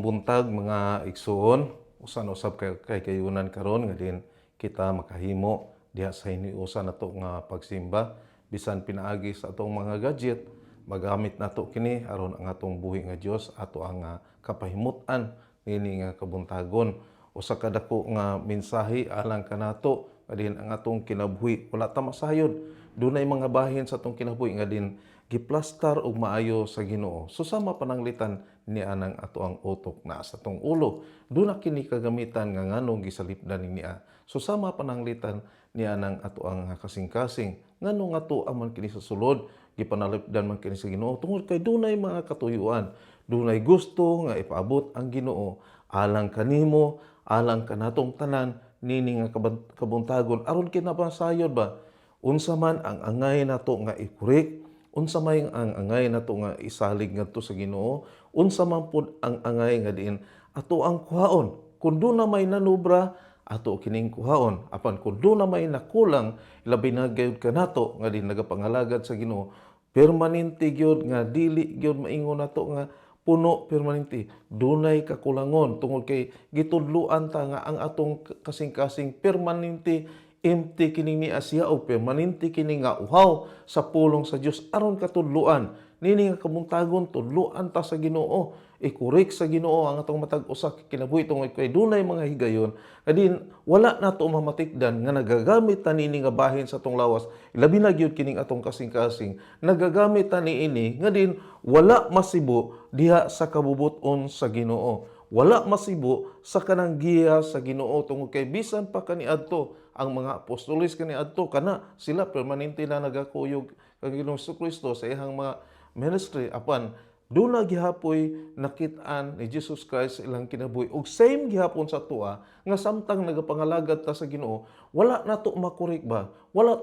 Mayong buntag mga igsoon, usan usab kay kayunan karon nga din kita makahimo diha sa hiniusan nato nga pagsimba bisan pinaagi sa atong mga gadget, magamit nato kini aron ang atong buhi nga Dios ato ang kapahimutan nini nga kabuntagon. Usa ka dako nga mensahe alang kanato nga din ang atong kinabuhi wala ta masayod. Dunay mga bahin sa atong kinabuhi nga din giplastar og maayo sa Ginoo. Susama pananglitan ni anang ato ang utok na sa tong ulo. Doon na kini kagamitan nga nganong gisalipdan niya. Susama pananglitan ni anang ato ang kasing-kasing. Nganong ato aman kini sa sulod, gipanalipdan man kini sa Ginoo tungod kay dunay mga katuyuan. Dunay gusto nga ipaabot ang Ginoo alang kanimo, alang kanatong tanan nini nga kabuntagon aron kinapasayod ba. Unsa man ang angay nato nga ikurik, unsa may ang angay nato nga isalig ngadto sa Ginoo, unsa man pud ang angay nga diin ato ang kuhaon. Kun do na may nanubra, ato kining kuhaon. Apan kun do na may nakulang, labi na gayud kanato nga din nagapangalagad sa Ginoo, permanente gyud nga dili gyud maingon nato nga puno permanente. Dunay kakulangon tungod kay gitudloan ta nga ang atong kasing-kasing permanente empty kini ni Asya o permanente kini nga uhaw sa pulong sa Dios aron katudloan nini nga kabuntagon tudloan ta sa Ginoo, ikurik sa Ginoo ang atong matag usa kinabuhi tungod kay dunay mga higayon kadin wala nato mamatikdan nga nagagamit ta nini nga bahin sa atong lawas labi na gyud kining atong kasing-kasing nagagamit ta niini nga din wala masibo diha sa kabubot-on sa Ginoo. Wala masibo sa kanang giya sa Ginoo tungod kay bisan pa kaniadto ang mga apostoles kaniadto kana sila permanente na nagakuyog kang Ginoong Kristo sa ihang mga ministry apan duna gihapoy nakit-an ni Jesus Christ sa ilang kinabuhi ug same gihapon sa tuwa nga samtang nagapangalagad ta sa Ginoo wala nato makurik ba wala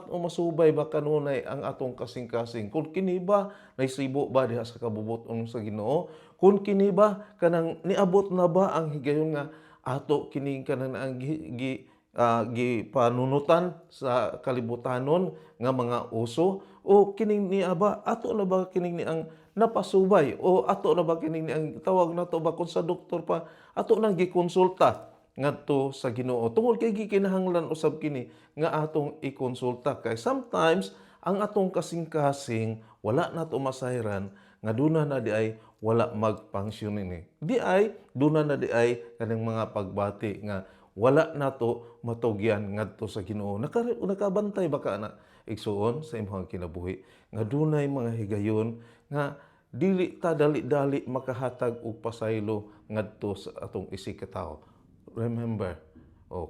masubay ba kanunay ang atong kasing-kasing kun kini ba naisibo ba diha sa kabubot-on sa Ginoo kun kini ba kanang niabot na ba ang higayon nga ato kini kanang ang gipanunutan sa kalibutanon nga mga uso o kining niya ba ato na ba kining ni ang napasubay o ato na ba kining ni ang tawag nato ba kun sa doktor pa ato nang gikonsulta ngadto sa Ginoo tungod kay gikinahanglan usab kini nga atong ikonsulta kay sometimes ang atong kasing-kasing wala nato masayran nga duna na di ay wala magpangsyon ini. Di ay duna na di ay kanang mga pagbati nga wala nato matugyan ngadto sa Ginoo. Nakabantay ba ka na igsuon sa imong kinabuhi nga dunay mga higayon nga dili ta dali-dali makahatag og pasaylo ngadto sa atong isikatawo. Remember,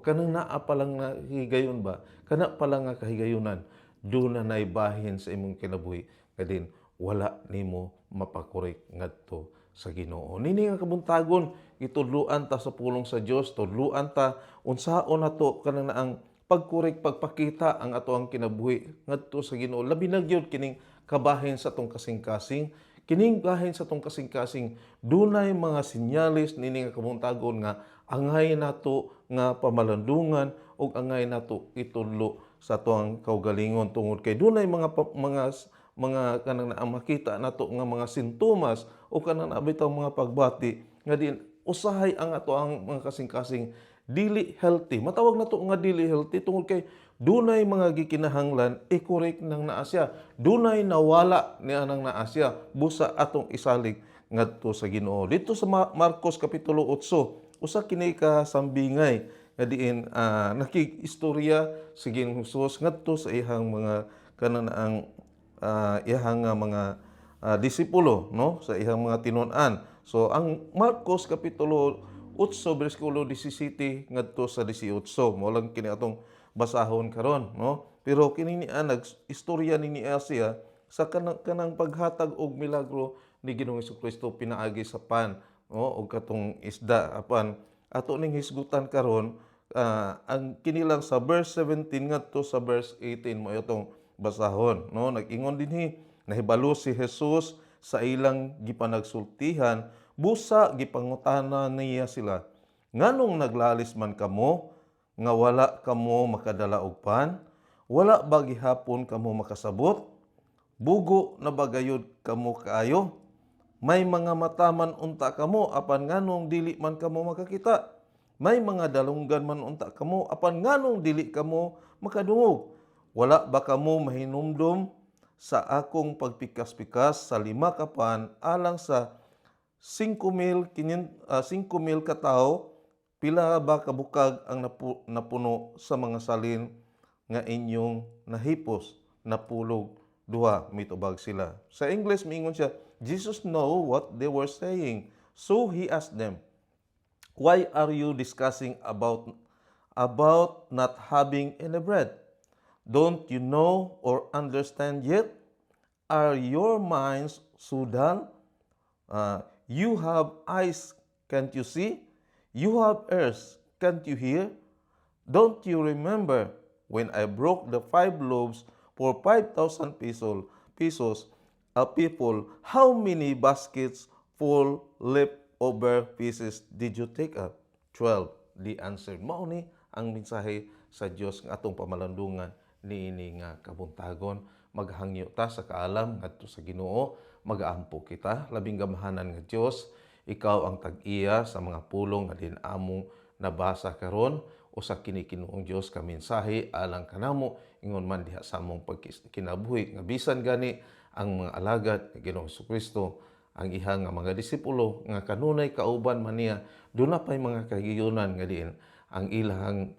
kanang naa pa lang na higayon ba? Kana pa lang nga kahigayonan, duna nay bahin sa imong kinabuhi kadin wala nimo mapakurik ngadto sa Ginoo. Nini nga kabuntagon gitudloan ta sa pulong sa Dios, tudloan ta unsaon nato kanang naang pagkurik pagpakita ang ato ang kinabuhi ngadto sa Ginoo. Labi na gyud kining kabahin sa atong kasing-kasing. Kining bahin sa atong kasing-kasing dunay mga sinyalis nini nga kabuntagon nga angay nato nga pamalandungan ug angay nato itudlo sa atong kaugalingon tungod kay dunay mga kanang naa makita nato nga mga sintomas o kanang nabitaw mga pagbati nga din usahay ang ato ang mga kasing-kasing dili healthy. Matawag nato nga dili healthy tungod kay dunay mga gikinahanglan i-correct nang naa siya. Dunay nawala ni anang naa siya busa atong isalig ngadto sa Ginoo. Dito sa Marcos kapitulo 8, usa kini ka sambingay nga diin nakig-istorya si Ginoong Hesus ngadto sa ihang mga kanang naang ihang mga disipulo no sa ihang mga tinun-an. So ang Marcos kapitulo 8 bersikulo 17 ngadto sa 18 mao lang kini atong basahon karon no. Pero kini niya nag-istorya ni Asia sa kanang paghatag og milagro ni Ginoong Jesucristo pinaagi sa pan no og katong isda apan ato ning hisgutan karon ang kinilang sa verse 17 ngadto sa verse 18 mo itong basahon no nag-ingon dinhi nahibalo si Jesus sa ilang gipanagsultihan busa gipangutana niya sila nganong naglalis man kamo nga wala kamo makadala og pan wala ba gihapon kamo makasabot bugo na bagayod kamo kaayo May mga mata man unta kamo, apan nganong dili man kamo makakita. May mga dalunggan man unta kamo, apan nganong dili kamo makadungog. Wala ba kamo mahinumdum sa akong pagpikas-pikas sa 5 kapan alang sa 5,000 katao? Pila ba kabukag ang napuno sa mga salin nga inyong nahipos, napulog, duha, mitubag sila. Sa English, miingon siya, Jesus know what they were saying. So he asked them, why are you discussing about not having any bread? Don't you know or understand yet? Are your minds so dull? You have eyes, can't you see? You have ears, can't you hear? Don't you remember when I broke the 5 loaves for 5,000 pesos people, how many baskets full leftover pieces did you take up? 12. The answer. Mao ni ang mensahe sa Dios nga atong pamalandungan niini nga kabuntagon. Maghangyo ta sa kaalam ngadto sa Ginoo, magaampo kita labing gamahanan nga Dios. Ikaw ang tag-iya sa mga pulong nga din-among nabasa karon usa kini Kinuong Dios ka mensahe alang kanamo ingon man diha sa among pagkinabuhi nga bisan gani ang mga alagad nga Ginoong Jesucristo ang ihang nga mga disipulo nga kanunay kauban man niya duna pay mga kagiyunan nga diin ang ilang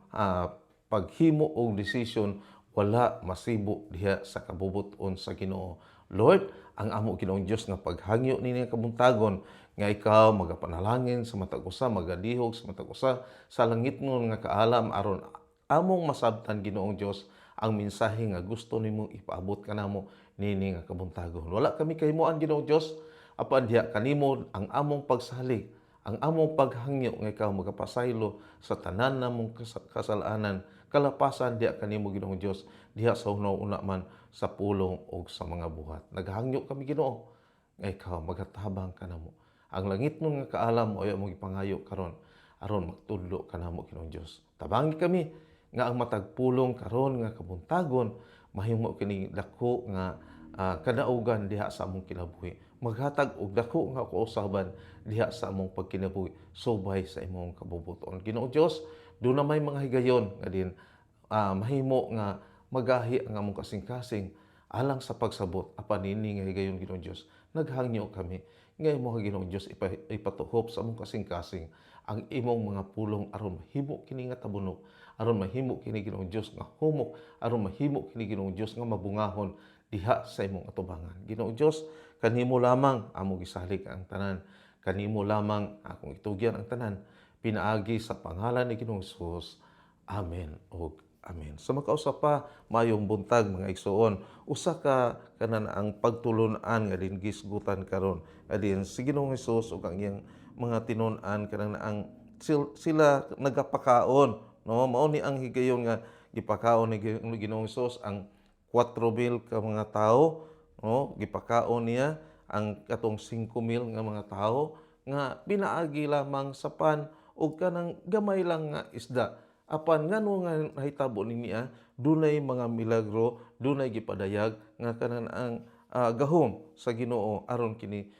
paghimo og desisyon wala masibo diha sa kabubut-on sa Ginoo. Lord, ang amo Ginoong Dios nga paghangyo nini nga kabuntagon nga ikaw magapanalangin sa matag usa, magadihog sa matag usa sa langitnon nga kaalam aron among masabtan Ginoong Dios ang mensahe nga gusto nimong ipaabot kanamo nini nga kabuntagon. Wala kami kahimuan Ginoong Dios apan diha kanimo ang among pagsalig, ang among paghangyo nga ikaw magapasaylo sa tanan namong kasalanan, kalapasan diha kanimo Ginoong Dios diha sa una man sa pulong o sa mga buhat. Naghangyo kami Ginoo nga ikaw magatabang kanamo. Ang langit nun nga kaalam mo ay mong ipangayo karon aron magtudlo kanamo Ginoong Dios. Tabangi kami nga ang matagpulong karon nga kabuntagon mahimo kini dako nga kadaugan diha sa among kinabuhi. Maghatag og dako nga kausaban diha sa among pagkinabuhi subay sa imong kabubuton. Ginoong Dios, do na may mga higayon nga din mahimo nga magahi ang among kasing-kasing alang sa pagsabot apan nini nga higayon Ginoong Dios. Naghangyo kami nga imong Ginoong Dios ipatuhop sa among kasing-kasing ang imong mga pulong aron mahimo kini nga tabunok, aron mahimo kini Ginoong Dios nga humok, aron mahimo kini Ginoong Dios nga mabungahon diha sa imong atubangan. Ginoong Dios, kanimo lamang among gisalig ang tanan, kanimo lamang akong itugyan ang tanan, pinaagi sa pangalan ni Ginoong Hesus. Amen o amen. Sa makausap pa, mayong buntag mga igsoon, usa ka kanan ang pagtulunan nga din gisgutan karon. Adin si Ginoong Hesus ug ang iyang mga tinun-an kanan ang sila nagapakaon, no? Mao ni ang higayon nga gipakaon ni Ginoong Hesus ang 4,000 ka mga tao, no? Gipakaon niya ang katong 5,000 nga mga tao nga pinaagi lamang sa pan ug kanang gamay lang nga isda. Apan ngano nga nahitabo niya dunay mga milagro, dunay gipadayag nga kanan ang gahom sa Ginoo aron kini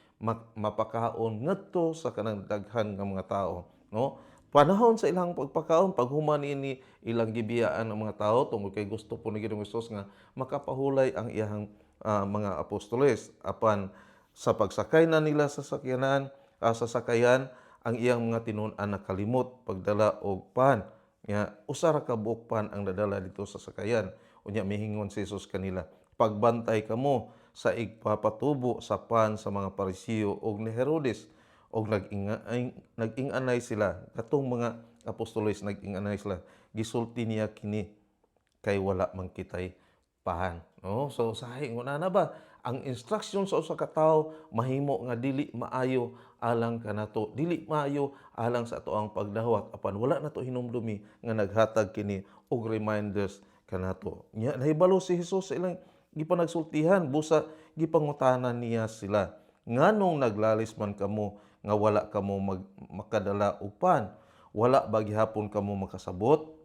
mapakaon ngadto sa kanang daghan nga mga tao, no? Panahon sa ilang pagpakaon paghuman ini ilang gibiyaan ang mga tao tungod kay gusto po ni Ginoong Hesus nga makapahulay ang iyang mga apostoles apan sa pagsakay na nila sa sasakayan ang iyang mga tinun-an nakalimot pagdala og pan. Nga usa ra ka buok pan ang nadala dito sa sakayan. Unya mihingon si Jesus kanila, pagbantay kamo sa igpapatubo sa pan sa mga Parisiyo og ni Herodes og nag-inganay sila katong mga apostoles nag-inganay sila. Gisulti niya kini kay wala man kitay pahan. No? So sahi nguna na ba ang instruction sa usa ka tawo mahimo nga dili maayo alang kanato, dili maayo alang sa ato ang pagdawat apan wala nato hinumdumi nga naghatag kini og reminders kanato. Nya nahibalo si Hesus sa ilang gipanagsultihan busa gipangutanan niya sila. Nganong naglalis man kamo nga wala kamo makadala og pan? Wala ba gihapon kamo makasabot?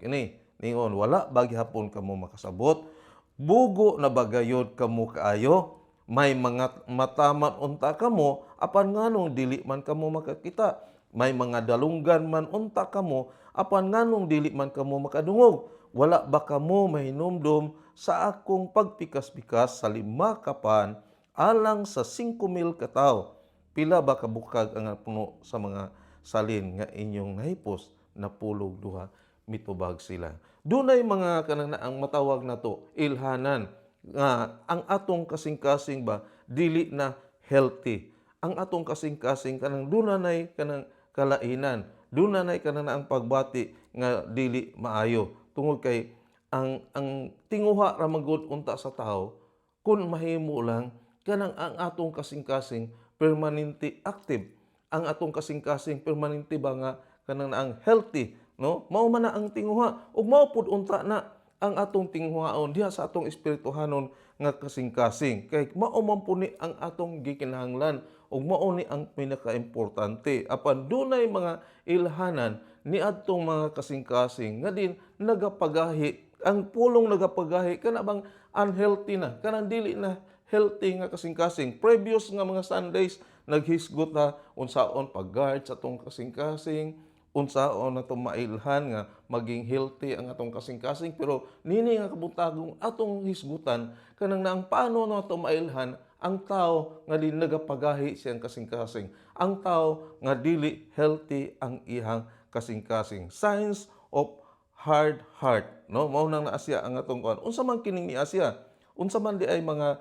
Kini ningon wala ba gihapon kamo makasabot? Bugo na bagayod kamo kaayo? May mga mataman unta kamo, apan nganong dili man kamo makakita. May mga dalunggan man unta kamo, apan nganong dili man kamo makadungog. Wala ba kamo mahinumdum sa akong pagpikas-pikas sa 5 kapan alang sa 5,000 ka tawo? Pila ba kabukag ang puno sa mga salin nga inyong nahipos na pulog duha mitubag sila. Dunay mga kanang ang matawag na to ilhanan nga ang atong kasing-kasing ba dili na healthy. Ang atong kasing-kasing kanang dunay kanang kalainan, dunay kanang ang pagbati nga dili maayo. Tungod kay ang tinguha ra magud unta sa tao kun mahimo lang kanang ang atong kasing-kasing permanente active. Ang atong kasing-kasing permanente ba nga kanang ang healthy, no? Mao man na ang tinguha ug mao pud unta na ang atong tinguhaon diha sa atong espirituhanon nga kasing-kasing. Kay mao man po ni ang atong gikinahanglan ug mao ni ang pinakaimportante. Apan dunay mga ilhanan ni adtong mga kasing-kasing nga din nagapagahi. Ang pulong nagapagahi kana bang unhealthy na, kanang dili na healthy nga kasing-kasing. Previous nga mga Sundays naghisgot na unsaon pag-guard sa atong kasing-kasing, unsaon nato mailhan nga maging healthy ang atong kasing-kasing, pero nini nga kabutagong atong hisgutan kanang naang paano nato mailhan ang tao nga di nagapagahi siyang kasing-kasing, ang tao nga dili healthy ang ihang kasing-kasing. Signs of hard heart, no? Mao nang naasya ang atong kuan. Unsa man kining niasya? Unsa man di ay mga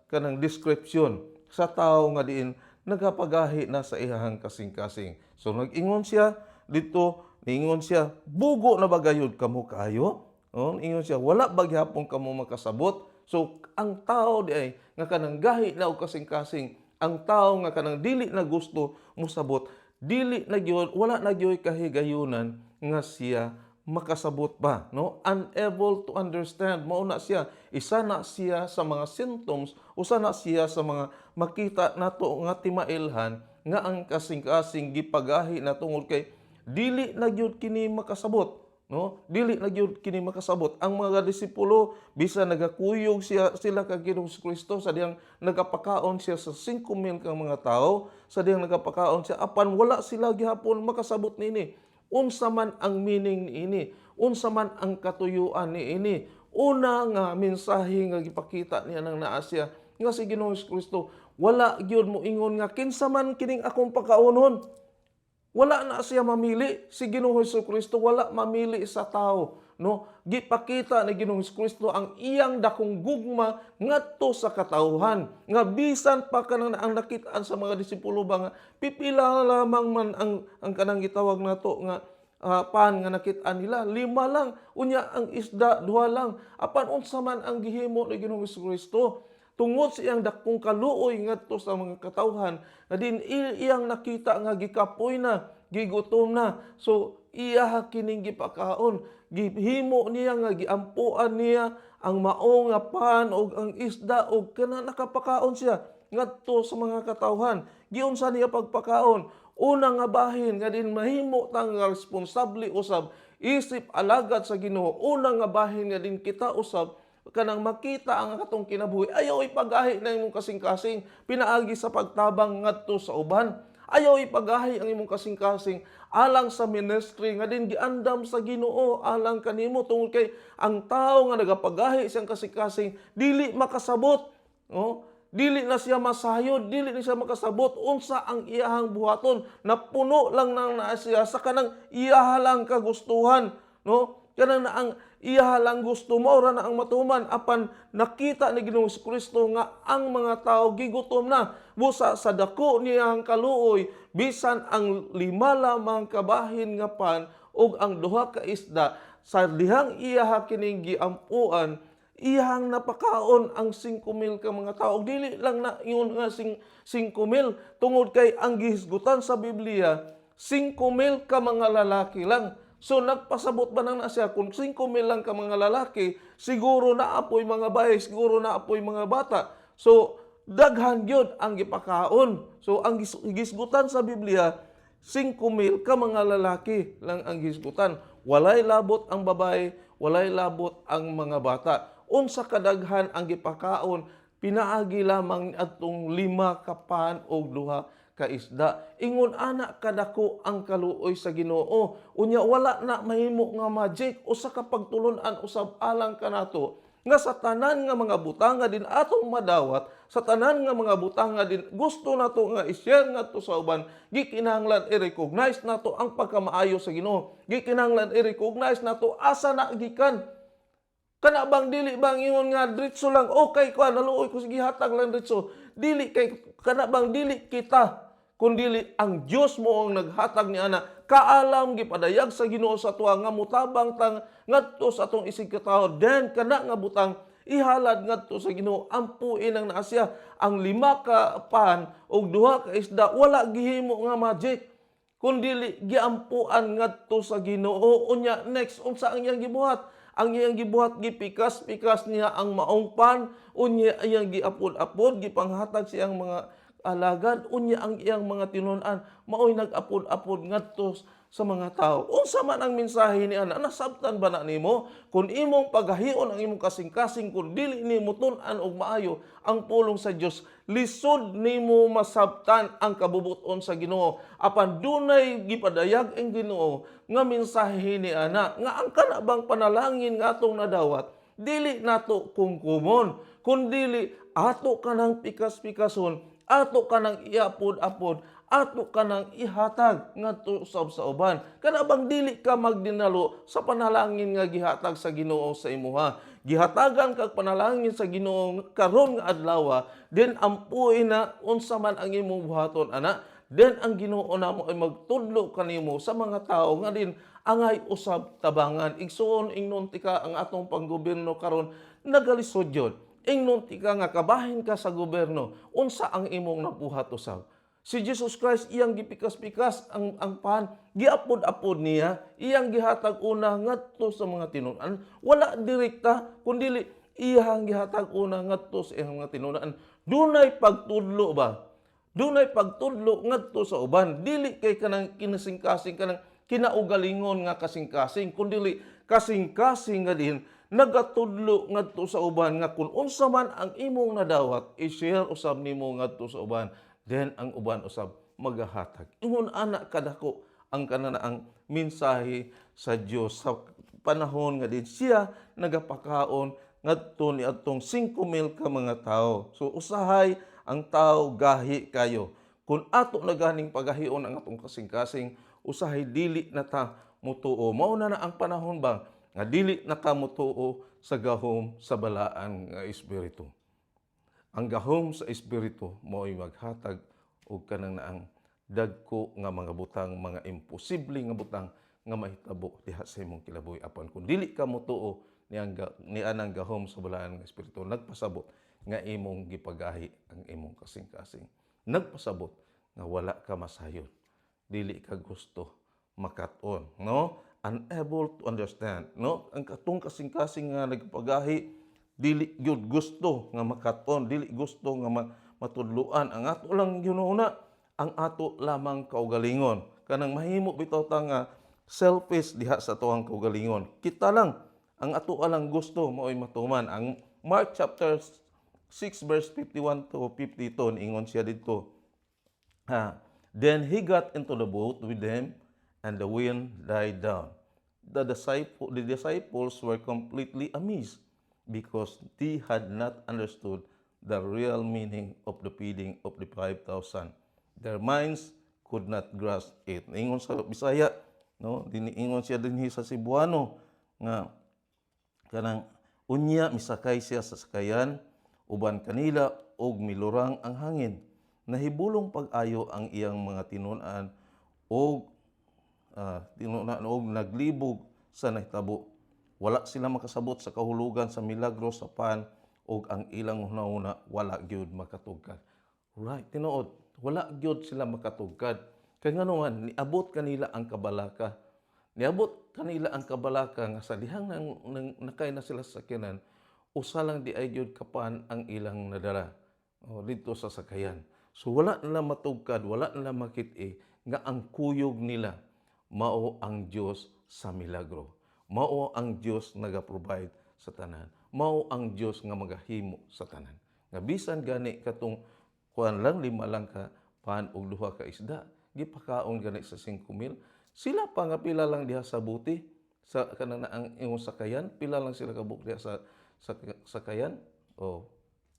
kanang description sa tao nga diin nagapagahi na sa ihang kasing-kasing. So nag-ingon siya dito, niingon siya, bugo na bagayod kamo kayo? Ingon siya, wala ba gyapon kamo makasabot? So ang tao di ay nga kanang gahi na og kasing-kasing, ang tao nga kanang dili na gusto mosabot, dili na gyud, wala na gyud kahigayunan nga siya makasabot ba, no? Unable to understand. Mao na siya, isa na siya sa mga symptoms, usa na siya sa mga makita nato nga timailhan nga ang kasing-kasing gipagahi na tungod kay dili na gyud kini makasabot, no? Dili na gyud kini makasabot. Ang mga disipulo bisan nagakuyog sila kay Ginoong Kristo sa diyang nagapakaon siya sa 5,000 ka mga tao, sa diyang nagapakaon siya apan wala sila gihapon makasabot nini. Unsa man ang meaning niini, unsa man ang katuyuan niini. Una nga mensahe nga gipakita niya nang naa siya nga si Ginoong Kristo, wala gyud mo ingon nga kinsa man kining akong pagkaonon. Wala na siya mamili. Si Ginoong Kristo wala mamili sa tao, no? Gipakita ni Ginoong Kristo ang iyang dakong gugma ngadto sa katawhan. Nga bisan pa kanang ang nakitaan sa mga disipulo ba nga pipila lamang man ang kanang gitawag nato nga pan nga nakitaan nila, 5 lang. Unya ang isda 2 lang. Apan unsa man ang gihimo ni Ginoong Kristo? Tungod sa iyang dakong kaluoy ngadto sa mga katawhan, na din iyang nakita nga gikapoy na, gigutom na. So iya kining gipakaon, gihimo niya nga giampuan niya ang mao nga pan og ang isda og kana nakapakaon siya ngadto sa mga katawhan. Giunsa niya pagpakaon? Una nga bahin nga din mahimo tang responsable usab isip alagad sa Ginoo. Una nga bahin nga din kita usab kanang makita ang atong kinabuhi. Ayaw ipagahi na imong kasing-kasing pinaagi sa pagtabang ngadto sa uban. Ayaw ipagahi ang imong kasing-kasing alang sa ministry nga din giandam sa Ginoo alang kanimo tungod kay ang tao nga nagapagahi siyang kasing-kasing dili makasabot, no? Dili na siya masayod, dili na siya makasabot unsa ang iyahang buhaton. Napuno lang nang naa siya sa kanang iyahalang kagustuhan, no? Kanang na ang iyahalang gusto mo ora na ang matuman apan nakita ni Ginoong Kristo nga ang mga tao gigutom na busa sa dako niyang kaluoy bisan ang 5 lamang kabahin nga pan ug ang 2 ka isda sa dihang iyaha kining giampuan iyang napakaon ang 5,000 ka mga tao. Dili lang na ingon nga 5,000 tungod kay ang gihisgutan sa Biblia 5,000 ka mga lalaki lang. So nagpasabot ba nang na siya kung 5,000 lang ka mga lalaki, siguro na apoy mga bahay, siguro na apoy mga bata. So daghan gyud ang gipakaon. So ang gisgutan sa Biblia 5,000 ka mga lalaki lang ang gisgutan. Walay labot ang babae, walay labot ang mga bata. Unsa kadaghan ang gipakaon pinaagi lamang atong 5 ka pan og 2 ka isda. Ingon ana kadako ang kaluoy sa Ginoo. Unya wala na mahimo nga magic usa ka pagtulon-an usab alang kanato nga sa tanan nga mga butanga din atong madawat, sa tanan nga mga butanga din gusto nato nga i-share ngadto sa uban, gikinahanglan i-recognize nato ang pagkamaayo sa Ginoo. Gikinahanglan i-recognize nato asa na gikan. Kana bang dili bang ingon nga diretso lang okay ko naluoy ko sige hatag lang diretso. Dili kay kana bang dili kita kundi ang Dios mo ang naghatag ni ana. Kaalam gipadayag sa Ginoo sa tuwa nga mutabang tang ngadto sa atong isig katawo. Then kana nga butang ihalad ngadto sa Ginoo ampuin ang naasya ang 5 ka pan ug 2 ka isda wala gihimo nga magic kundi giampuan ngadto sa Ginoo. Unya next unsa ang iyang gibuhat? Ang iyang gibuhat gipikas-pikas niya ang maong pan, unya iyang giapod-apod gipanghatag siyang mga alagad, unya ang iyang mga tinun-an maoy nag-apod-apod ngadto sa mga tao. Unsa man ang mensahe ni ana? Nasabtan ba na nimo? Kung imong paghahion ang imong kasing-kasing kung dili nimo tun-an og maayo ang pulong sa Dios, lisod nimo masabtan ang kabubuton sa Ginoo. Apan dunay gipadayag ang Ginoo nga mensahe ni ana nga ang kana bang panalangin nga atong nadawat dili nato kumkumon kundi ato kanang pikas-pikason, ato kanang iapod-apod, ato kanang ihatag ngadto sa uban. Kana bang dili ka magdinalo sa panalangin nga gihatag sa Ginoo sa imuha. Gihatagan kag panalangin sa Ginoo karon nga adlaw, then ampuin na unsa man ang imong buhaton ana. Then ang Ginoo namo ay magtudlo kanimo sa mga tao nga din angay usab tabangan. Igsuon ingnon tika ang atong panggobyerno karon nagalisod yun. Ingnon tika nga kabahin ka sa gobyerno, unsa ang imong nabuhat usab. Si Jesus Christ iyang gipikas-pikas ang pan, giapod-apod niya, iyang gihatag una ngadto sa mga tinun-an, wala direkta kundi iyang gihatag una ngadto sa iyang mga tinun-an. Dunay pagtudlo ba? Dunay pagtudlo ngadto sa uban, dili kay kanang kinasing-kasing kanang kinaugalingon nga kasing-kasing kundi kasing-kasing nga din nagatudlo ngadto sa uban nga kung unsa man ang imong nadawat i-share usab nimo ngadto sa uban, then ang uban usab magahatag. Ingon ana kadako ang kananaang mensahe sa Dios sa panahon nga din siya nagapakaon ngadto ni atong 5,000 ka mga tao. So usahay ang tao gahi kayo. Kung ato na ganing pagahion ang atong kasing-kasing, usahay dili na ta mutuo. Mao na ang panahon ba nga dili na ka mutuo sa gahom sa balaan nga espiritu. Ang gahom sa espiritu mao'y maghatag og kanang naang dagko nga mga butang, mga imposible nga butang nga mahitabo diha sa imong kilaboy. Apan kung dili ka mutuo ni anang gahom sa balaan nga espiritu, nagpasabot nga imong gipagahi ang imong kasing-kasing. Nagpasabot nga wala ka masayon. Dili ka gusto makat-on, no? Unable to understand, no? Ang katong kasing-kasing nga nagpagahi dili gyud gusto nga makat-on, dili gusto nga matudluan. Ang ato lang ginuna, ang ato lamang kaugalingon. Kanang mahimo bitaw ta nga selfish diha sa tuwang kaugalingon. Kita lang ang ato alang gusto mao'y matuman. Ang Mark chapter 6 verse 51 to 52 ingon siya dito. Then he got into the boat with them, and the wind died down. The disciples were completely amazed because they had not understood the real meaning of the feeding of the 5,000. Their minds could not grasp it. Ingon sa Bisaya, no? Ingon siya dinhi sa Cebuano nga kanang unya misakay siya sa sakayan uban kanila og milurang ang hangin. Nahibulong pag-ayo ang iyang mga tinun-an og naglibog sa nahitabo. Wala sila makasabot sa kahulugan sa milagro sa pan og ang ilang hunahuna wala gyud makatugkad. Right, tinuod, wala gyud sila makatugkad. Kay nganuman niabot kanila ang kabalaka. Niabot kanila ang kabalaka nga sa dihang nakay na sila sa sakyanan, usa lang di ay gyud kapan ang ilang nadala dito sa sakayan. So wala nila matugkad, wala nila makit-i nga ang kuyog nila mao ang Dios sa milagro. Mao ang Dios nagaprovide sa tanan. Mao ang Dios nga magahimo sa tanan. nga bisan gani katong kuan lang 5 lang ka pan og 2 ka isda, gipakaon gani sa 5,000. Sila pa nga pila lang diha sa buti sa kanang ang imong sakayan, pila lang sila kabuk diha sa sakayan. O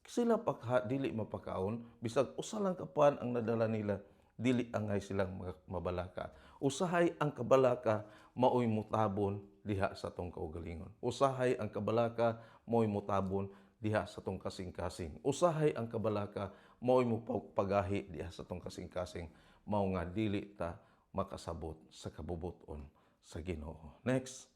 sila pa dili mapakaon bisag usa lang ka pan ang nadala nila, dili angay silang mabalaka. Usahay ang kabalaka maoy mutabon diha sa tong kaugalingon. Usahay ang kabalaka maoy mutabon diha sa tong kasing-kasing. Usahay ang kabalaka maoy mo pagahi diha sa tong kasing-kasing. Mao nga dili ta makasabot sa kabubuton sa Ginoo. Next,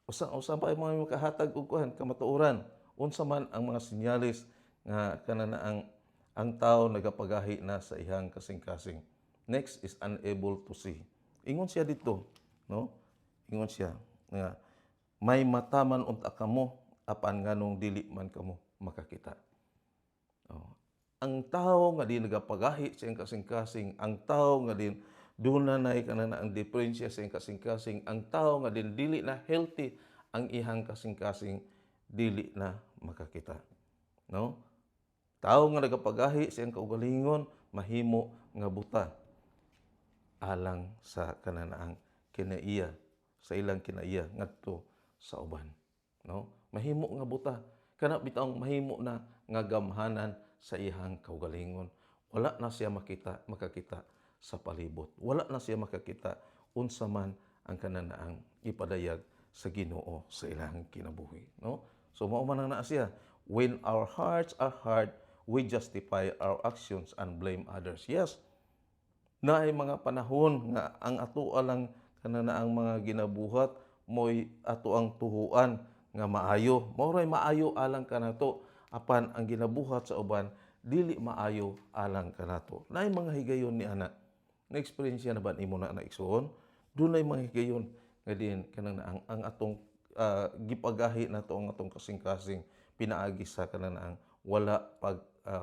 usa pa mga makahatag og kuan kamatuoran. Unsa man ang mga sinyalis nga kanana ang tao nagapagahi na sa ihang kasing-kasing. Next is unable to see. Ingon siya dito, no? Ingon siya nga may mata man unta kamo apan nganong dili man kamo makakita. Oh. Ang tao nga di nagapagahi sa iyang kasing-kasing, ang tao nga din dunay kanana ang diferensya sa iyang kasing-kasing, ang tao nga din dili na healthy ang ihang kasing-kasing, dili na makakita. No? Tao nga nagapagahi sa iyang kaugalingon, mahimo nga buta alang sa kananaang kinaiya, sa ilang kinaiya ngadto sa uban. No? Mahimo nga buta. Kana bitawng mahimo na nga gamhanan sa ihang kaugalingon. Wala na siya makakita sa palibot. Wala na siya makakita unsa man ang kananaang ipadayag sa Ginoo sa ilang kinabuhi. No? So mao man na siya. When our hearts are hard, we justify our actions and blame others. Yes, naay mga panahon nga ang ato lang kananaang mga ginabuhat mo'y ato ang tuhuan nga maayo. Mauray maayo alang kanato apan ang ginabuhat sa uban dili maayo alang kanato. Naay mga higayon ni ana. Na-experience na ba nimo na igsoon? Dunay mga higayon nga din kanang ang atong gipagahi nato ang atong kasing-kasing pinaagi sa kanang wala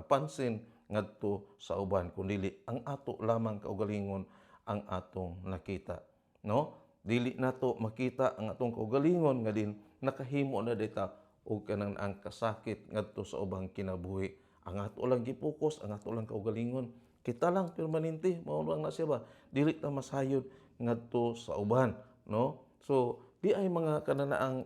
pansin ngadto sa uban kundi ang ato lamang kaugalingon ang atong nakita, no? Dili nato makita ang atong kaugalingon nga din nakahimo na dita og kanang ang kasakit ngadto sa ubang kinabuhi. Ang ato lang gipokus, ang ato lang kaugalingon, kita lang permanente, mao lang na siya ba? Dili ta masayod ngadto sa uban, no? So di ay mga kananaang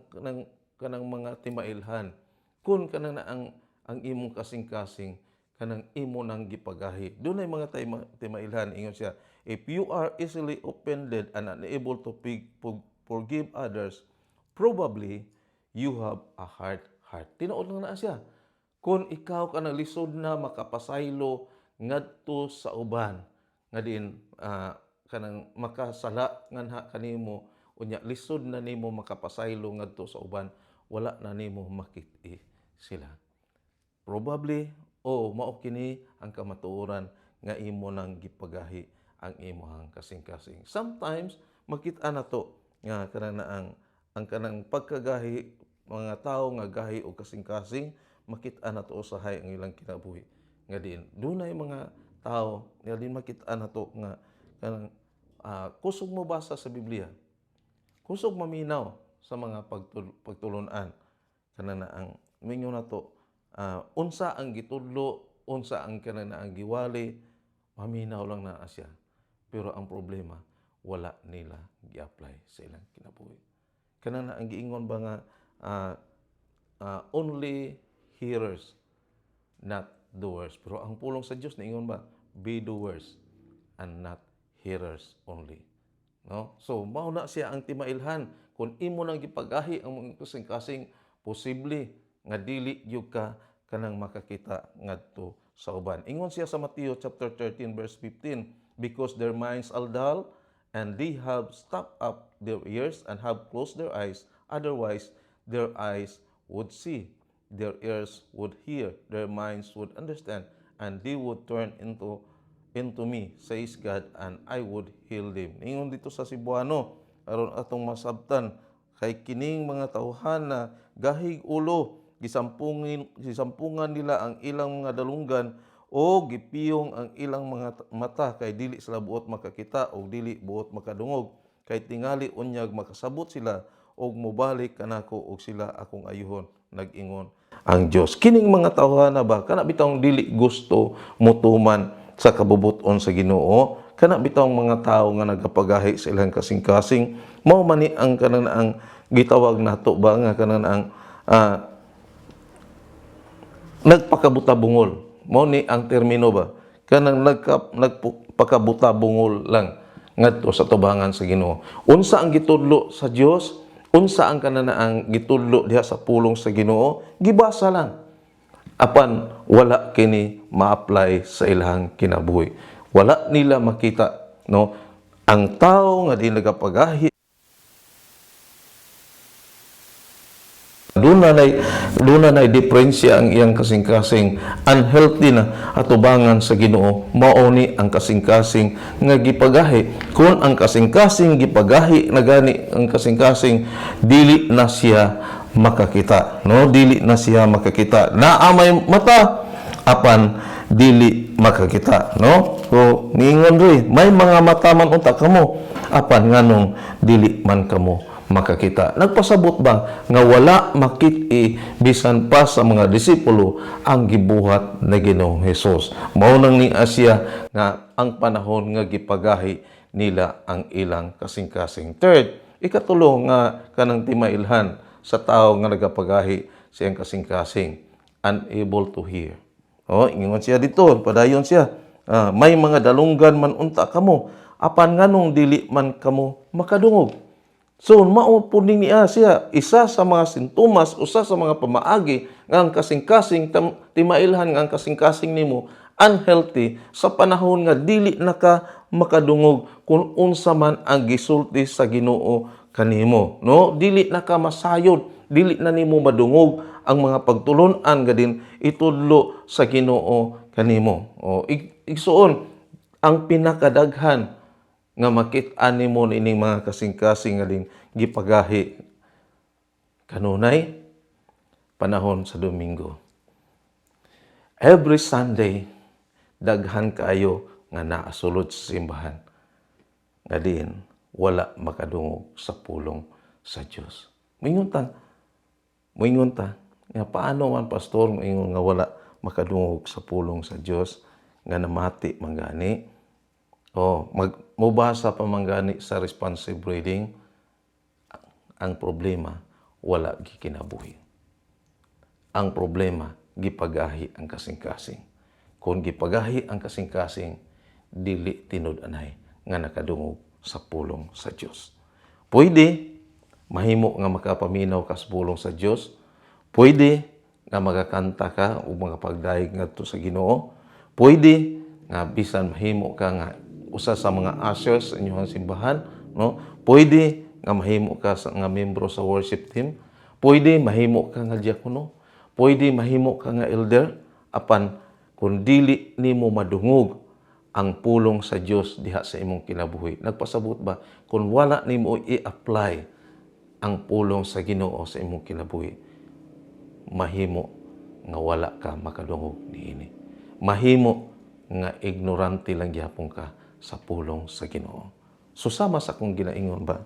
kanang mga timailhan kun kanang ang imong kasing-kasing kanang imo nang gipagahi. Dunay mga timailhan ingon siya, if you are easily offended and unable to forgive others, probably you have a hard heart. Tinuod lang na siya. Kung ikaw ka na lisod na makapasaylo ngadto sa uban, nga din kanang makasala nganha kanimo unya lisod na nimo makapasaylo ngadto sa uban, wala na nimo makit-i sila. Probably mao kini ang kamatuoran nga imo nang gipagahi ang imong kasing-kasing. Sometimes makita na to nga kanang ang kanang pagkagahi mga tao nga gahi og kasing-kasing, makita na to usahay ang ilang kinabuhi. Nga din dunay mga tao nga din makita na to nga kanang kusog mo basa sa Biblia. Kusog maminaw sa mga pagtulon-an kanana ang mingon na to unsa ang gitudlo, unsa ang kananaang giwali, maminaw lang na siya. Pero ang problema, wala nila gi-apply sa ilang kinabuhi. Kanana ang giingon ba nga only hearers, not doers. Pero ang pulong sa Dios niingon ba, be doers and not hearers only. No? So mao na siya ang timailhan. Kung imo nang gipagahi ang mga kasing-kasing, posible nga dili gyud ka kanang makakita ngadto sa uban. Ingon siya sa Mateo chapter 13 verse 15, because their minds are dull and they have stopped up their ears and have closed their eyes, otherwise their eyes would see, their ears would hear, their minds would understand, and they would turn into me, says God, and I would heal them. Ingon dito sa Cebuano, aron atong masabtan kay kining mga tawhan na gahig ulo, gisampungan nila ang ilang mga dalunggan o gipiyong ang ilang mga mata kay dili sila buot makakita o dili buot makadungog, kay tingali unyag makasabot sila ug mobalik kanako ug sila akong ayuhon, nag-ingon ang Dios. Kining mga tawhana ba kana bitong dili gusto motuman sa kabubuton sa Ginoo, kana bitong mga tao nga nagapagahi sa ilang kasing-kasing, mao man ni ang kanang ang gitawag nato ba nga kanang ang nagpakabutabungol. Mao ni ang termino ba kanang nagpakabutabungol lang ngadto sa tubangan sa Ginoo. Unsa ang gitudlo sa Dios, unsa ang kananaang gitudlo diha sa pulong sa Ginoo, gibasa lang. Apan wala kini ma-apply sa ilang kinabuhi. Wala nila makita, no, ang tao nga di nagapagahi Duna nay diferensya ang iyang kasing-kasing, unhealthy na atubangan sa Ginoo, mao ni ang kasing-kasing nga gipagahi. Kung ang kasing-kasing gipagahi na gani ang kasing-kasing, dili na siya makakita, no, dili na siya makakita. Naamay mata apan dili makakita, no. So niingon ri may mga mata man unta kamo apan nganong dili man kamo makakita. Nagpasabot ba nga wala makit-i bisan pa sa mga disipulo ang gibuhat na Ginoong Hesus. Mao nang ni Asya nga ang panahon nga gipagahi nila ang ilang kasing-kasing. Third, ikatulo nga kanang timailhan sa tao nga nagapagahi siyang kasing-kasing, unable to hear. Ingon siya dito, padayon siya. May mga dalunggan man unta kamo, apan nganong dili man kamo makadungog. So, mao po ni Asya, isa sa mga sintomas, usa sa mga pamaagi nga ang kasing-kasing timailhan nga ang kasing-kasing nimo unhealthy sa panahon nga dili na ka makadungog kung unsa man ang gisulti sa Ginoo kanimo, no? Dili na ka masayod, dili na nimo madungog ang mga pagtulon-an nga din itudlo sa Ginoo kanimo. Igsuon ang pinakadaghan nga makit-an nimo ining mga kasing-kasing nga din gipagahi kanunay panahon sa Domingo. Every Sunday daghan kaayo nga naasulod sa simbahan nga din wala makadungog sa pulong sa Dios. Moingon ta nga paano man pastor moingon nga wala makadungog sa pulong sa Dios nga namati manggani. Mubasa pa manggani sa responsive reading. Ang problema, wala gikinabuhi. Ang problema, gipagahi ang kasing-kasing. Kung gipagahi ang kasing-kasing, dili tinud-anay nga nakadungog sa pulong sa Dios. Pwede mahimo nga makapaminaw ka sa pulong sa Dios. Pwede nga magakanta ka o magapagdayeg ngadto sa Ginoo. Pwede nga bisan mahimo ka nga usa sa mga ushers sa inyong simbahan, no? Pwede nga mahimo ka nga membro sa worship team. Pwede mahimo ka nga diakono. Pwede mahimo ka nga elder. Apan kung dili nimo madungog ang pulong sa Dios diha sa imong kinabuhi. Nagpasabot ba kung wala nimo i-apply ang pulong sa Ginoo sa imong kinabuhi, mahimo nga wala ka makadungog niini. Mahimo nga ignorante lang gyapon ka sa pulong sa Ginoo. So sama sa akong ginaingon ba,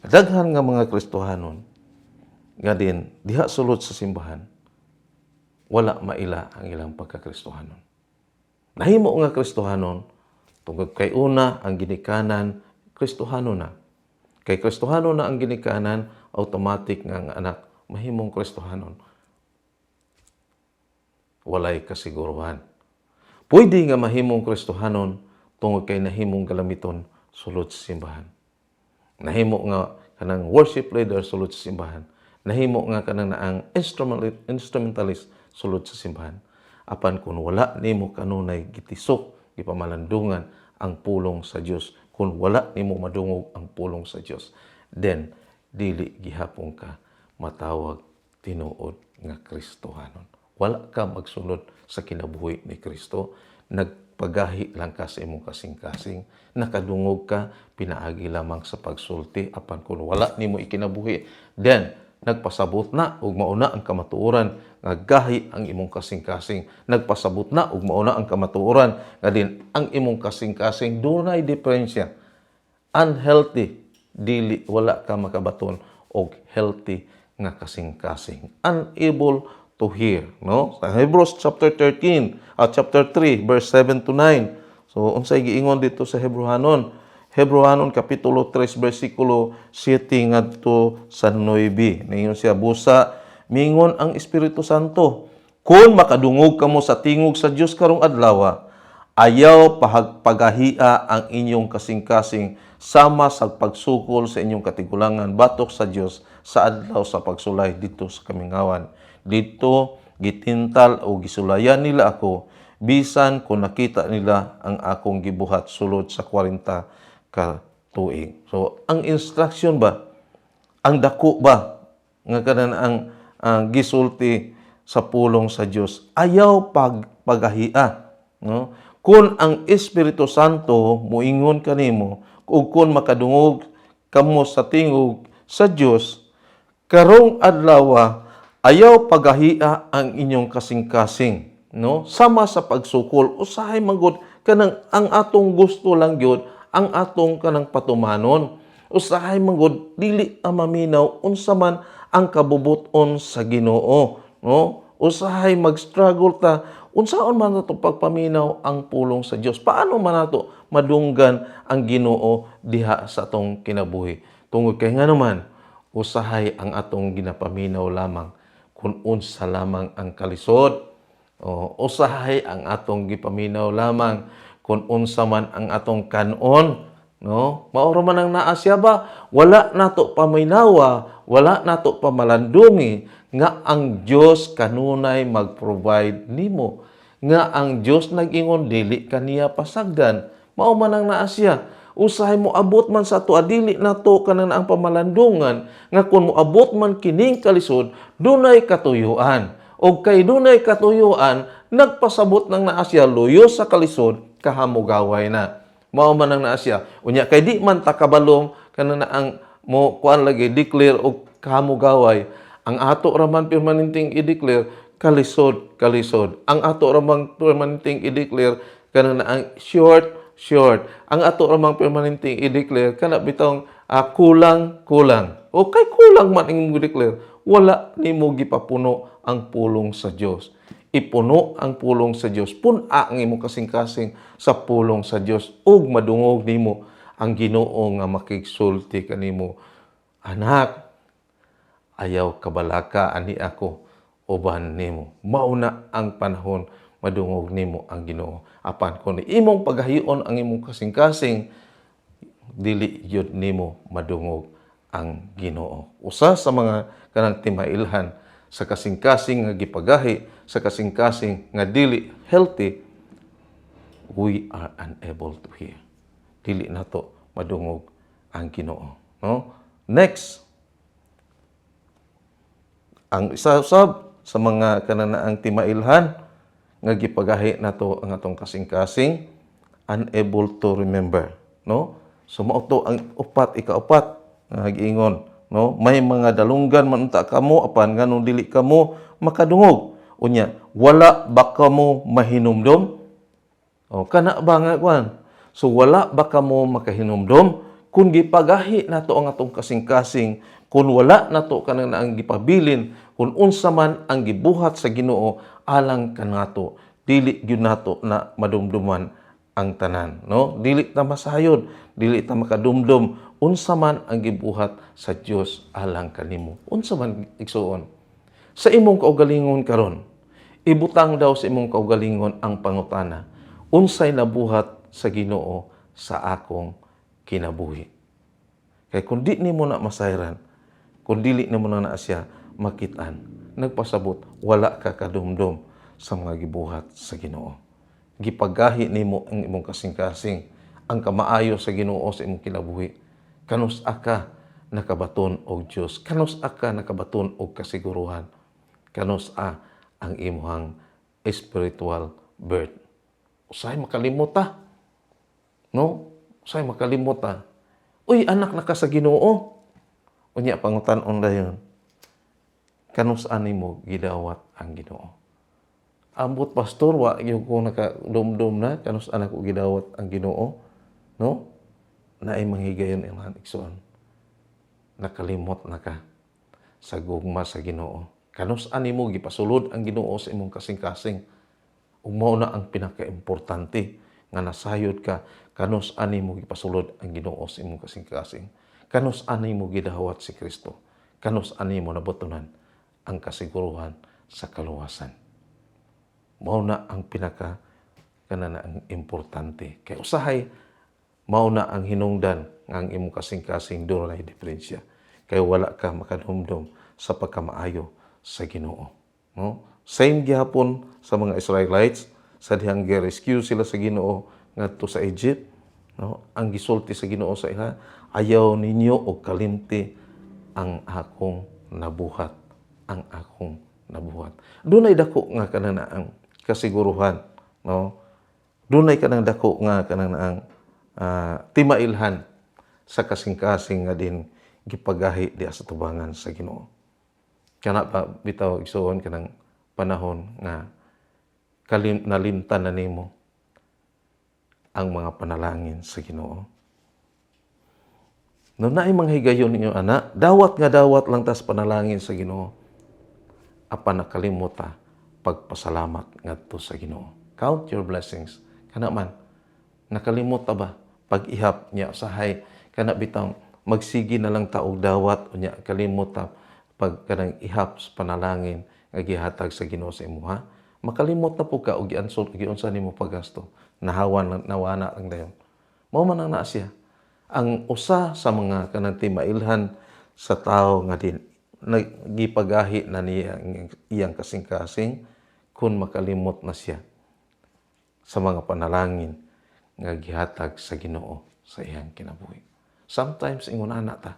daghan nga mga Kristohanon nga din diha sulod sa simbahan, wala maila ang ilang pagka-Kristohanon. Nahimo nga Kristohanon tungod kay una ang ginikanan Kristohanon na. Kay Kristohanon na ang ginikanan, automatic nga ang anak mahimong Kristohanon. Walay kasiguruhan. Pwede nga mahimong Kristohanon tungod kay nahimong galamiton sulod sa simbahan. Nahimo nga kanang worship leader sulod sa simbahan. Nahimo nga kanang naang instrumentalist sulod sa simbahan. Apan kung wala nimo kanunay gitisok, gipamalandungan ang pulong sa Dios, kung wala nimo madungog ang pulong sa Dios, then dili gihapon ka matawag tinuod nga Kristohanon. Wala ka magsunod sa kinabuhi ni Kristo. Nagpagahi lang ka sa imong kasing-kasing, nakadungog ka, pinaagi lamang sa pagsulti, apan kung wala nimo ikinabuhi, then nagpasabot na ug mauna ang kamatuoran nga gahi ang imong kasing-kasing. Nagpasabot na ug mauna ang kamatuoran nga din ang imong kasing-kasing dunay diferensya. Unhealthy, dili wala ka makabaton og healthy nga kasing-kasing. Unable to hear, no? Sa Hebrews chapter 13, chapter 3, verse 7 to 9. So, unsay giingon dito sa Hebrewanon? Hebrewanon kapitulo 3, versikulo 7 ngadto sa 9. Ningon siya, busa, mingon ang Espiritu Santo, kung makadungog kamo sa tingog sa Dios karong adlaw, ayaw pagahia ang inyong kasing-kasing sama sa pagsukol sa inyong katigulangan batok sa Dios sa adlaw sa pagsulay dito sa kamingawan. Dito gitintal o gisulayan nila ako bisan kung nakita nila ang akong gibuhat sulod sa 40 ka tuig. So ang instruction ba, ang dako ba nga kanan ang gisulti sa pulong sa Dios, ayaw pagahia, no? Kung ang Espiritu Santo muingon kanimo ug kung makadungog kamo sa tingog sa Dios karong adlaw, ayaw pagahia ang inyong kasing-kasing, no? Sama sa pagsukol usahay manggod kanang ang atong gusto lang gyud, ang atong kanang patumanon. Usahay manggod dili maminaw unsa man ang kabubuton sa Ginoo, no? Usahay mag-struggle ta unsaon man nato pagpaminaw ang pulong sa Dios. Paano man nato madunggan ang Ginoo diha sa atong kinabuhi? Tungod kay nga naman usahay ang atong ginapaminaw lamang kung unsa lamang ang kalisod. O usahay ang atong gipaminaw lamang kung unsa man ang atong kanon, no? Maoro man ang naa siya ba? Wala nato paminawa, wala nato pamalandungi nga ang Dios kanunay mag-provide nimo. Nga ang Dios nag-ingon dili kaniya pasagdan. Mao man ang naa siya. Usahay mo abot man sa ato adili nato kanan ang pamalandungan nga kun moabot man kining kalisod dunay katuyuan. O kay dunay katuyuan nagpasabot nang naa siya luyo sa kalisod kahamugaway na. Mao man ang naa siya. Unya kay di man takabalom kanang ang mo kuan lagi declare og kahamugaway. Ang ato raman permanenteng i-declare kalisod. Ang ato ramang permanenteng i-declare kanang ang short. Ang ato ramang permanenteng i-declare kana bitong kulang. O kay kulang man imong i-declare, wala nimo gipapuno ang pulong sa Dios. Ipuno ang pulong sa Dios. Pun-a ang imong kasing-kasing sa pulong sa Dios ug madungog nimo ang Ginoo nga makigsulti kanimo. Anak, ayaw kabalaka ani ako uban nimo. Mauna ang panahon madungog nimo ang Ginoo. Apan kun imong paghahion ang imong kasing-kasing, dili yun nimo madungog ang Ginoo. Usa sa mga kanang timailhan sa kasing-kasing nga gipagahi, sa kasing-kasing nga dili healthy, we are unable to hear. Dili nato madungog ang Ginoo, no? Next, ang isa-usab sa mga kananaang timailhan nga gipagahi nato ang atong kasing-kasing, unable to remember, no? So mao to ang ika-upat nga giingon, no? May mga dalunggan man unta kamo apan nganong dili kamo makadungog. Unya, wala ba kamo mahinumdom? O kana ba nga kwan? So wala ba kamo makahinumdom kung gipagahi nato ang atong kasing-kasing, kung wala nato kanang ang gipabilin, kung unsa man ang gibuhat sa Ginoo alang kanato, dili gyud nato na madumduman ang tanan, no? Dili ta masayod, dili ta makadumdum unsa man ang gibuhat sa Dios alang kanimo. Unsa man igsuon? Sa imong kaugalingon karon, ibutang daw sa imong kaugalingon ang pangutana, unsay nabuhat sa Ginoo sa akong kinabuhi. Kay kung di nimo na masayran, kung dili nimo na siya makitaan, nagpasabot wala ka kadumdum sa mga gibuhat sa Ginoo. Gipagahi nimo ang imong kasing-kasing, ang kamaayo sa Ginoo sa imong kinabuhi. Kanus aka nakabaton og Dios, kanus aka nakabaton og kasiguruhan, kanus ang imong spiritual birth. Usay makalimot ta, no? Usay makalimot ta. Uy, anak na ka sa Ginoo. Unya pangutan-on dayon. Kanus nimo gidawat ang Ginoo. Ambot pastor wa gyud ko nakadumdum na kanus anak ko gidawat ang Ginoo, no? Naay manghigayon imong igsoon. nakalimot na ka sa gugma sa Ginoo. Kanus ani mo gipasulod ang Ginoo sa imong kasing-kasing. Ug mao na ang pinakaimportante nga nasayod ka kanus ani mo gipasulod ang Ginoo sa imong kasing-kasing. Kanus ani mo gidawat si Kristo. Kanus ani mo nabutunan ang kasiguruhan sa kaluwasan. Mao na ang pinaka kanana ang importante. Kay usahay mao na ang hinungdan nga ang imong kasing-kasing dunay diferensya. Kay wala ka makadumdum sa pagkamaayo sa Ginoo. No? Same gihapon sa mga Israelites sa dihang gi-rescue sila sa Ginoo ngadto sa Egypt. No? Ang gisulti sa Ginoo sa ila, ayaw ninyo og kalimti ang akong nabuhat. Ang akong nabuhat. Dunay dako nga kanana ang kasiguruhan. No? Dunay kanang dako nga kanang ang timailhan sa kasing-kasing nga din gipagahi di sa tubangan sa Ginoo. Kana pa bitaw igsuon kanang panahon nga nalimtan na nimo ang mga panalangin sa Ginoo. No naay mga higayon ninyo ana, dawat nga dawat lang tas panalangin sa Ginoo. Apan nakalimot ta pagpasalamat ngadto sa Ginoo. Count your blessings. Kana man nakalimot ta ba pag-ihap niya usahay kana bitang magsigi na lang ta og dawat unya kalimot ta pag kanang ihap sa panalangin nga gihatag sa Ginoo sa imuha. Makalimot na po ka og giansol giunsa nimo paggasto. Nahawan nawana lang dayon. Mao man ang naa siya. Ang usa sa mga kanang timailhan sa tao nga din nagipagahi na niya iyang kasing-kasing kung makalimot na siya sa mga panalangin nga gihatag sa Ginoo sa iyang kinabuhi. Sometimes ingon ana ta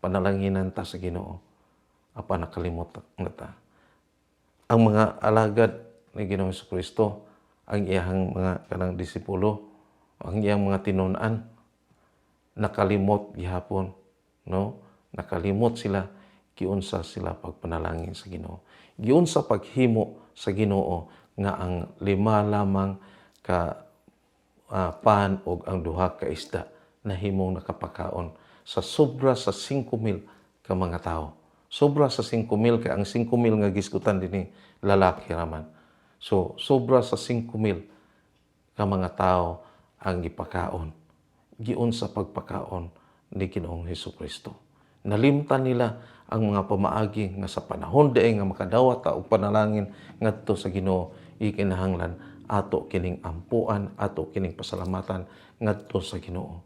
panalanginan ta sa Ginoo apan nakalimot na ta. Ang mga alagad ni Ginoong Jesucristo, ang iyang mga kanang disipulo, ang iyang mga tinun-an, nakalimot gihapon, no? Nakalimot sila giunsa sila pagpanalangin sa Ginoo. Giunsa paghimo sa Ginoo nga ang 5 lamang ka pan og ang 2 ka isda na himong nakapakaon sa sobra sa 5,000 ka mga tao. Sobra sa 5,000 kay ang 5,000 nga gisgutan dinhi lalaki raman. So sobra sa 5,000 ka mga tao ang gipakaon. Giun sa pagpakaon ni Ginoong Hesukristo. Nalimtan nila ang mga pamaagi nga sa panahon daay nga makadawat ta og panalangin ngadto sa Ginoo ikinahanglan ato kining ampuan, ato kining pasalamatan ngadto sa Ginoo.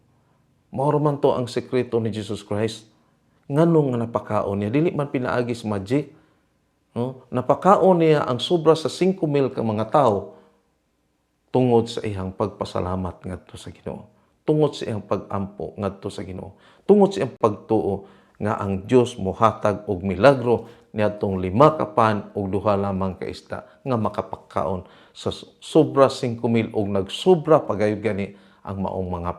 Mao man to ang sekreto ni Jesus Christ. Nganong nga napakaon niya dili man pinaagis magic. No? Napakaon niya ang sobra sa 5,000 ka mga tao tungod sa iyang pagpasalamat ngadto sa Ginoo. Tungod sa iyang pagampo ngadto sa Ginoo. Tungod sa iyang pagtuo nga ang Dios mohatag og milagro niadtong 5 ka pan ug 2 lamang ka isda nga makapakaon sa sobra 5,000 ug nagsobra pagayud gani ang maong mga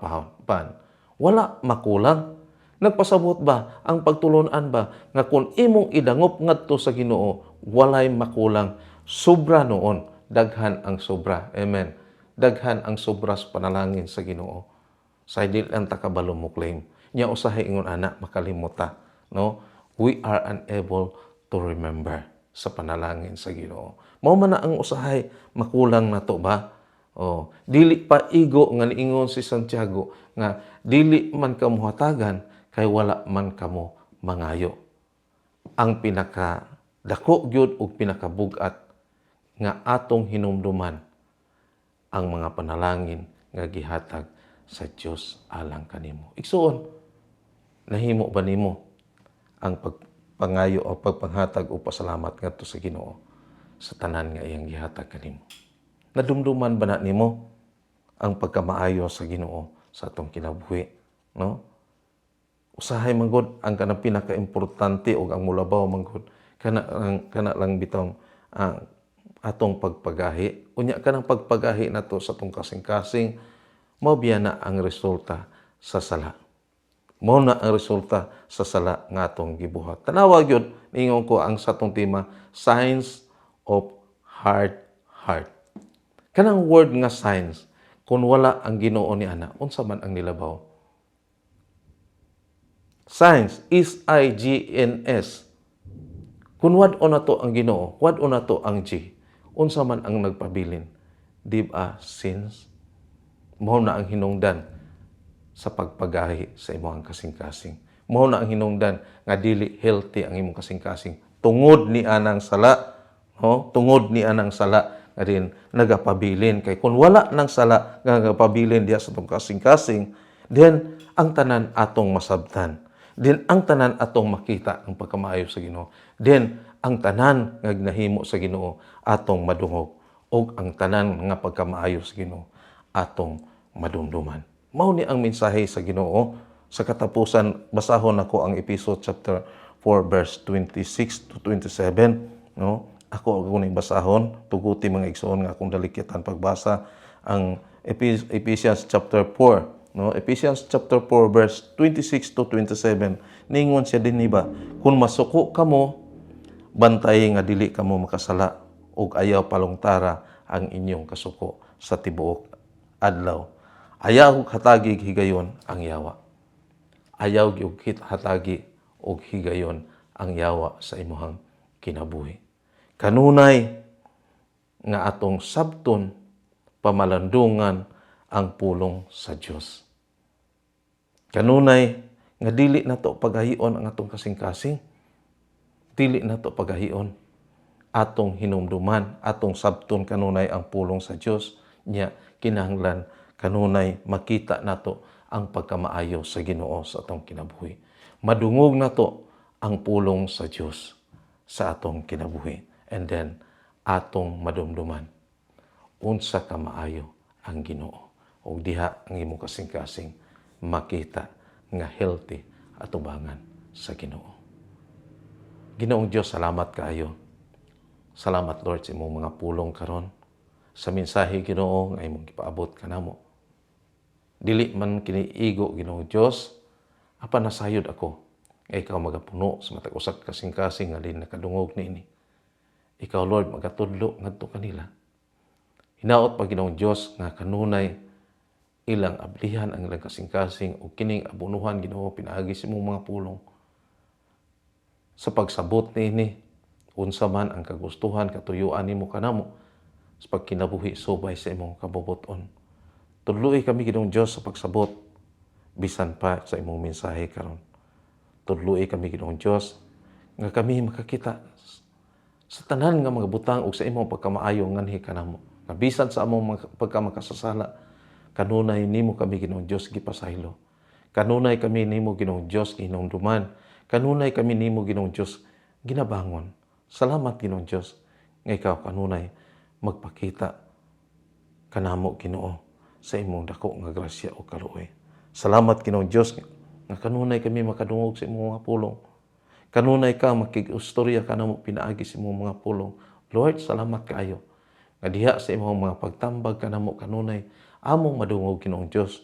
pan. Wala makulang. Nagpasabot ba ang pagtulon-an ba nga kung imong idangop ngadto sa Ginoo walay makulang, sobra noon, daghan ang sobra. Amen. Daghan ang sobra sa panalangin sa Ginoo. Sa dili lang ta kabalo mo claim. Nya usahay ingon ana makalimot ta, no? We are unable to remember sa panalangin sa Ginoo. Mao man na ang usahay makulang nato ba? Oh, dili pa igo nga niingon si Santiago nga dili man ka muhatagan kay wala man kamo mangayo. Ang pinaka dako gyud ug pinakabug-at nga atong hinumduman ang mga panalangin nga gihatag sa Dios alang kanimo. Igsuon, nahimo ba nimo ang pagpangayo o pagpanghatag o pasalamat ngadto sa Ginoo sa tanan nga iyang gihatag kanimo? Nadumduman ba na nimo ang pagkamaayo sa Ginoo sa atong kinabuhi, no? Usahay manggod ang kanang pinaka-importante o ang mulabaw manggod kana lang bitong atong pagpagahi. Unya kanang pagpagahi nato sa atong kasing-kasing mao biya na ang resulta sa sala. Mao na ang resulta sa sala nga atong gibuhat. Tanawa gyud ningon ko ang satong tema, signs of hard heart. Kanang word nga signs, kung wala ang Ginoo ni ana, unsa man ang nilabaw? Signs, S-I-G-N-S. Kung wad-o na to ang Ginoo, wad-o na to ang G, unsa man ang nagpabilin? Di ba, sins? Mao na ang hinungdan sa pagpagahi sa imong kasing-kasing. Mao na ang hinungdan nga dili healthy ang imong kasing-kasing. Tungod ni anang sala, no? Tungod ni anang sala nga rin nagapabilin. Kay kung wala nang sala nga nagapabilin diya sa itong kasing-kasing, then ang tanan atong masabtan. Then ang tanan atong makita ang pagkamaayo sa Ginoo. Then ang tanan nga ginahimo sa Ginoo atong madungog, o ang tanan nga pagkamaayo sa Ginoo atong madumduman. Mao ni ang mensahe sa Ginoo. Sa katapusan, basahon ako ang episode chapter 4 verse 26 to 27, no? Ako ni basahon, tuguti mga igsoon nga akong dalikitan pagbasa ang Ephesians chapter 4, no? Ephesians chapter 4 verse 26 to 27. Ningon siya din ba, kung masuko kamo, bantay nga dili kamo makasala, ug ayaw palungtara ang inyong kasuko sa tibuok adlaw. Ayaw hatagi higayon ang yawa. Ayaw gyud hatagi og higayon ang yawa sa imuhang kinabuhi. Kanunay nga atong sabton pamalandungan ang pulong sa Dios. Kanunay nga dili nato pagahion ang atong kasing-kasing. Dili nato pagahion atong hinumduman, atong sabton kanunay ang pulong sa Dios. Nya kinahanglan kanunay makita nato ang pagkamaayo sa Ginoo sa atong kinabuhi. Madungog nato ang pulong sa Dios sa atong kinabuhi. And then atong madumduman unsa ka maayo ang Ginoo. O diha ang imong kasing-kasing makita nga healthy atubangan sa Ginoo. Ginoong Dios, salamat kaayo. Salamat Lord sa imong mga pulong karon. Sa mensahe Ginoo nga imong gipaabot kanamo. Dili man kini igo Ginoong Dios, apan nasayod ako. Ikaw magapuno sa matag usa ka kasing-kasing nga din nakadungog niini. Ikaw Lord magatudlo ngadto kanila. Hinaot pa Ginoong Dios nga kanunay ilang ablihan ang ilang kasing-kasing o kining abunuhan Ginoo pinaagi sa imong mga pulong. Sa pagsabot niini, unsa man ang kagustuhan katuyuan nimo kanamo sa pagkinabuhi subay sa imong kabubuton. Tudloy kami Ginoong Dios sa pagsabot bisan pa sa imong mensahe karon. Tudloy kami Ginoong Dios nga kami makakita sa tanan nga mga butang ug sa imong pagkamaayo nganhi kanamo. Nga bisan sa among pagkamakasasala, kanunay nimo kami Ginoong Dios gipasaylo. Kanunay kami nimo Ginoong Dios hinumduman. Kanunay kami nimo Ginoong Dios ginabangon. Salamat Ginoong Dios nga ikaw kanunay magpakita kanamo Ginoo sa imong dako nga grasya o kaluoy. Salamat Ginoong Dios nga kanunay kami makadungog sa imong mga pulong. Kanunay ka makig-istorya kanamo pinaagi sa imong mga pulong. Lord, salamat kaayo nga diha sa imong mga pagtambag kanamo kanunay among madungog Ginoong Dios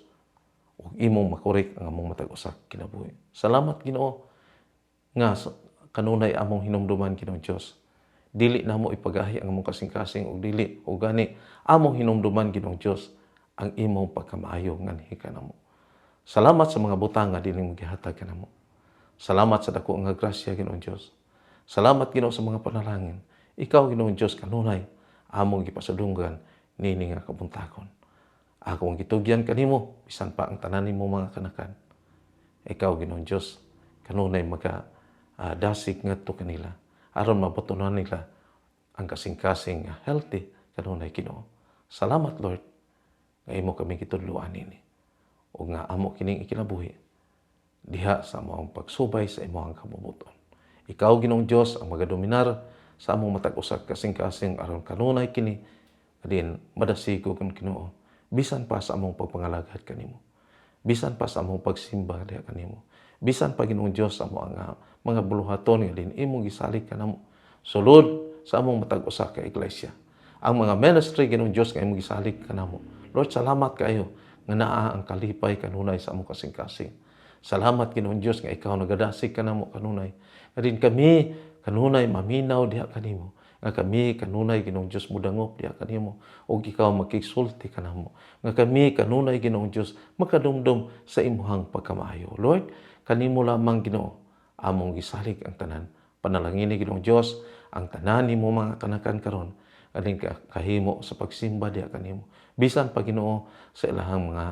ug imong makorek ang among matag usa kinabuhi. Salamat Ginoo nga kanunay among hinumduman Ginoong Dios. Dili namo ipagahi ang among kasing-kasing ug dili ug gani among hinumduman Ginoong Dios ang imong pagkamaayo nganhi kanamo. Salamat sa mga butang nga dili mo gihatag kanamo. Salamat sa dako nga grasya Ginoong Dios. Salamat Ginoo sa mga panalangin. Ikaw Ginoong Dios kanunay among gipasadunggan nini nga kabuntakon. Akong gitugyan kanimo bisan pa ang tanan nimo mga kanakan. Ikaw Ginoong Dios kanunay dasig ngadto kanila aron mabatunan nila ang kasing-kasing healthy kanunay Ginoo. Salamat Lord nga imo kami gitudloan ini. O nga amo kining ikinabuhi diha sa among pagsubay sa imong kabubuton. Ikaw Ginoong Dios ang magadominar sa among matag usa kasing-kasing aron kanunay kini din madasigo kun Ginoo bisan pa sa among pagpangalagad kanimo. Bisan pa sa among pagsimba diha kanimo. Bisan pa Ginoong Dios sa among mga buluhaton nga din imong gisalig kanamo sulod sa among matag usa ka iglesia. Ang mga ministry Ginoong Dios nga imong gisalig kanamo. Lord, salamat kaayo nga naa ang kalipay kanunay sa among kasing-kasing. Salamat Ginoong Dios nga ikaw nagadasig kanamo kanunay. Nga din kami kanunay maminaw diha kanimo. Nga kami kanunay Ginoong Dios mudangop diha kanimo ug ikaw makigsulti kanamo. Nga kami kanunay Ginoong Dios makadumdum sa imuhang pagkamaayo. Lord, kanimo lamang Ginoo among gisalig ang tanan. Panalangin ni Ginoong Dios ang tanan nimo mga kanakan karon kaning kahimo sa pagsimba diha kanimo. Bisan pa Ginoo sa ilahang mga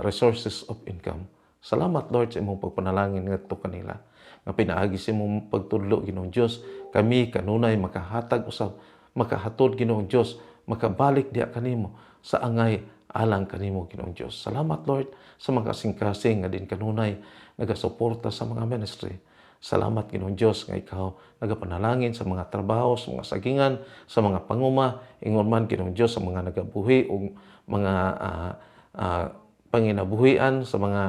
resources of income. Salamat Lord sa imong pagpanalangin ngadto kanila. Nga pinaagi sa imong pagtudlo Ginoong Dios, kami kanunay makahatag usab, makahatod Ginoong Dios, makabalik diha kanimo sa angay alang kanimo Ginoong Dios. Salamat Lord sa mga kasing-kasing nga din kanunay nagasuporta sa mga ministry. Salamat Ginoong Dios nga ikaw nagapanalangin sa mga trabaho, sa mga sagingan, sa mga panguma, ingon man Ginoong Dios sa mga nagabuhi o mga panginabuhian, sa mga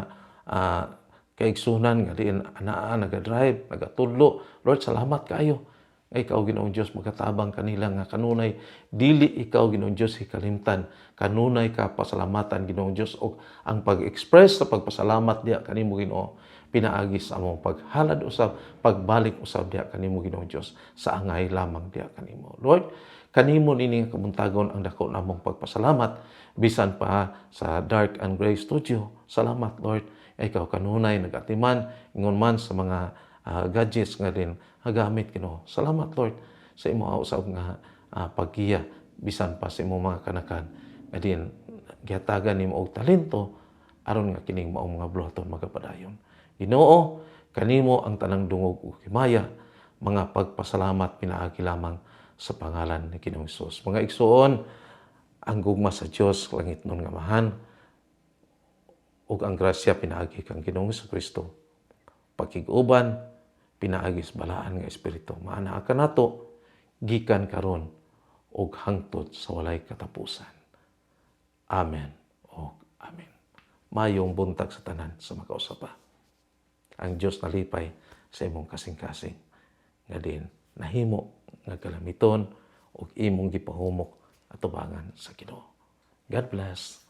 kaigsunan nga diin anaa nagadrive, nagatudlo. Lord, salamat kayo. Ikaw Ginoong Dios magkatabang kanila nga kanunay dili ikaw Ginoong Dios hikalimtan, kanunay ka pasalamatan Ginoong Dios og ang pag-express sa pagpasalamat diha kanimo Ginoo pinaagi sa among paghalad usab, pagbalik usab diha kanimo Ginoong Dios sa angay lamang diha kanimo. Lord, kanimo nini nga kabuntagon ang dako namong pagpasalamat bisan pa sa Dark and Gray Studio. Salamat Lord, ikaw kanunay nagatiman ingon man sa mga gadgets nga din gamit Ginoo. Salamat Lord sa imong usab nga paggiya bisan pa sa imong mga kanakan nga din gihatagan nimo og talento aron nga kining maong mga buhaton magapadayon. Ginoo, kanimo ang tanang dungog ug himaya, mga pagpasalamat pinaagi lamang sa pangalan ni Ginoong Hesus. Mga igsoon, ang gugma sa Dios langit nun nga mahan ug ang grasya pinaagi kang Ginoong Hesukristo. Pakig-uban pinaagi sa balaan nga espiritu. Maanaa kanato gikan karon ug hangtod sa walay katapusan. Amen. O amen. Mayong buntag sa tanan sa makausapa. Ang Dios nalipay sa imong kasing-kasing nga din nahimo nga kalamiton ug imong gipahumok atubangan sa Ginoo. God bless.